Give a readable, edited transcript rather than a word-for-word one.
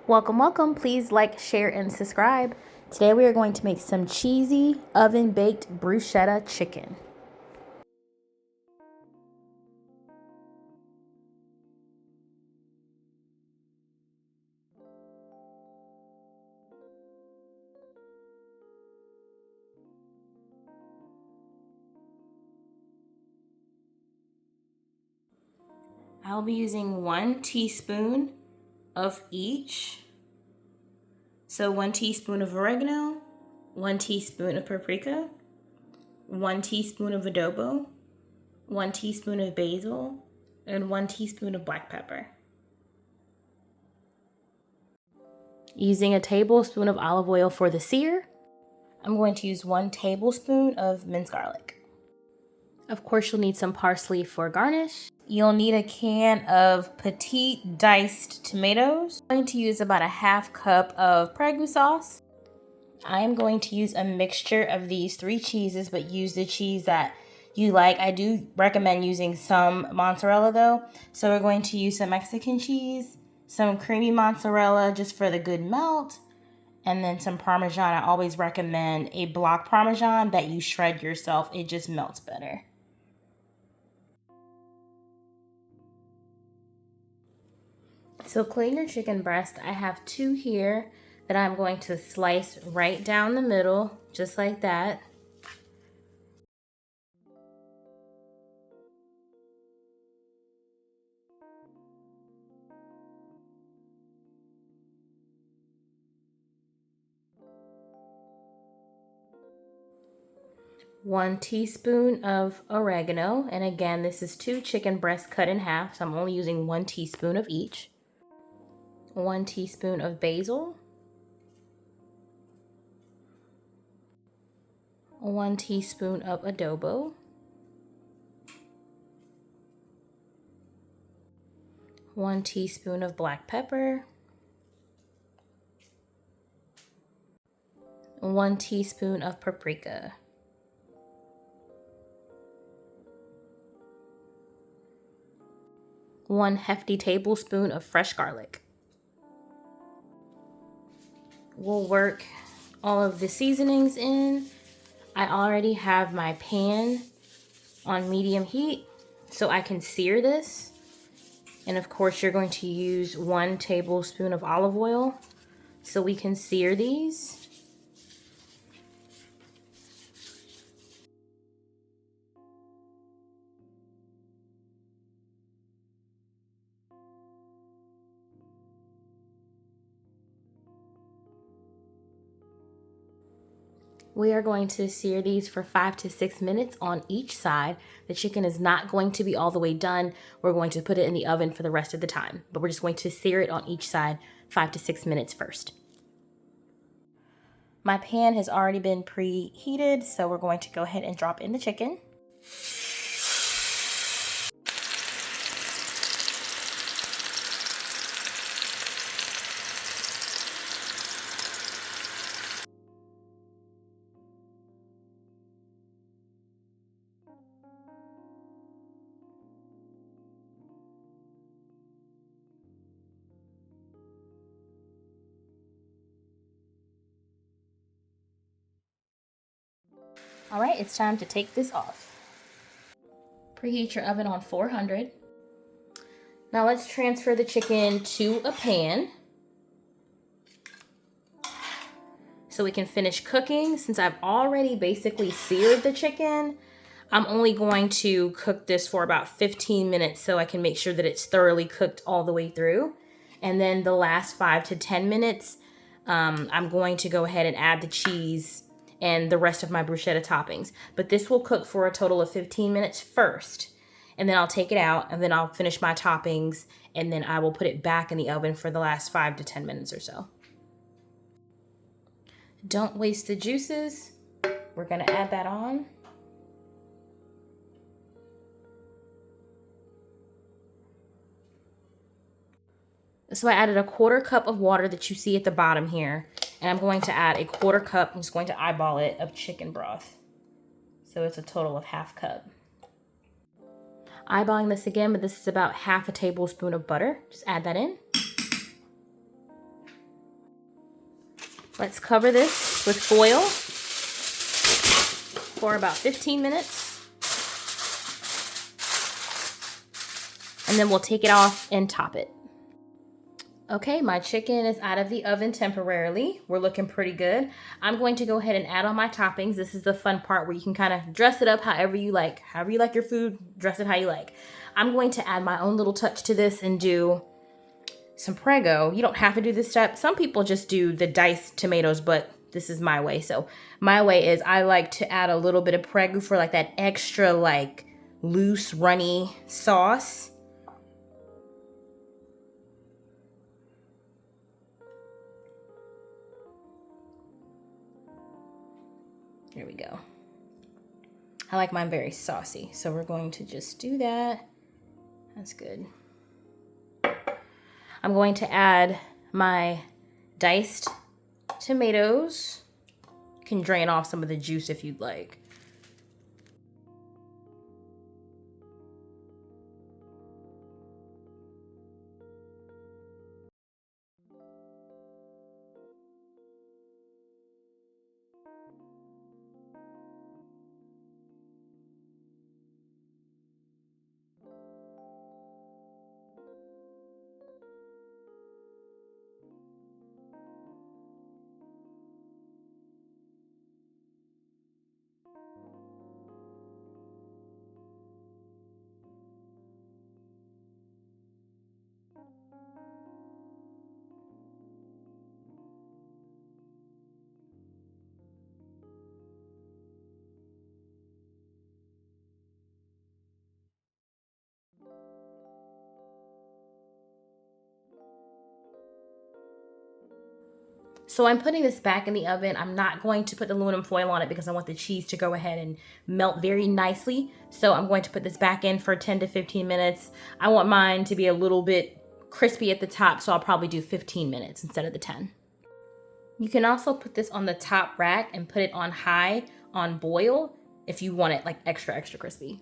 Welcome, welcome. Please like, share, and subscribe. Today we are going to make some cheesy oven-baked bruschetta chicken. I'll be using 1 teaspoon of each. So 1 teaspoon of oregano, 1 teaspoon of paprika, 1 teaspoon of adobo, 1 teaspoon of basil, and 1 teaspoon of black pepper. Using a tablespoon of olive oil for the sear, I'm going to use 1 tablespoon of minced garlic. Of course, you'll need some parsley for garnish. You'll need a can of petite diced tomatoes. I'm going to use about a half cup of Prego sauce. I'm going to use a mixture of these 3 cheeses, but use the cheese that you like. I do recommend using some mozzarella though. So we're going to use some Mexican cheese, some creamy mozzarella just for the good melt, and then some Parmesan. I always recommend a block Parmesan that you shred yourself. It just melts better. So clean your chicken breast. I have 2 here that I'm going to slice right down the middle, just like that. One teaspoon of oregano, and again, this is 2 chicken breasts cut in half, so I'm only using 1 teaspoon of each. 1 teaspoon of basil. 1 teaspoon of adobo. 1 teaspoon of black pepper. 1 teaspoon of paprika. 1 hefty tablespoon of fresh garlic. We'll work all of the seasonings in. I already have my pan on medium heat so I can sear this. And of course you're going to use 1 tablespoon of olive oil so we can sear these. We are going to sear these for 5 to 6 minutes on each side. The chicken is not going to be all the way done. We're going to put it in the oven for the rest of the time, but we're just going to sear it on each side 5 to 6 minutes first. My pan has already been preheated, so we're going to go ahead and drop in the chicken. All right, it's time to take this off. Preheat your oven on 400. Now let's transfer the chicken to a pan so we can finish cooking. Since I've already basically seared the chicken, I'm only going to cook this for about 15 minutes so I can make sure that it's thoroughly cooked all the way through. And then the last 5 to 10 minutes, I'm going to go ahead and add the cheese and the rest of my bruschetta toppings. But this will cook for a total of 15 minutes first. And then I'll take it out and then I'll finish my toppings and then I will put it back in the oven for the last 5 to 10 minutes or so. Don't waste the juices. We're gonna add that on. So I added a 1/4 cup of water that you see at the bottom here. And I'm going to add a 1/4 cup, I'm just going to eyeball it, of chicken broth. So it's a total of 1/2 cup. Eyeballing this again, but this is about 1/2 tablespoon of butter. Just add that in. Let's cover this with foil for about 15 minutes. And then we'll take it off and top it. Okay, my chicken is out of the oven temporarily. We're looking pretty good. I'm going to go ahead and add on my toppings. This is the fun part where you can kind of dress it up however you like. However you like your food, dress it how you like. I'm going to add my own little touch to this and do some Prego. You don't have to do this step. Some people just do the diced tomatoes, but this is my way. So my way is I like to add a little bit of Prego for like that extra like loose, runny sauce. There we go. I like mine very saucy, so we're going to just do that. That's good. I'm going to add my diced tomatoes. You can drain off some of the juice if you'd like. So I'm putting this back in the oven. I'm not going to put the aluminum foil on it because I want the cheese to go ahead and melt very nicely. So I'm going to put this back in for 10 to 15 minutes. I want mine to be a little bit crispy at the top, so I'll probably do 15 minutes instead of the 10. You can also put this on the top rack and put it on high on boil if you want it like extra, extra crispy.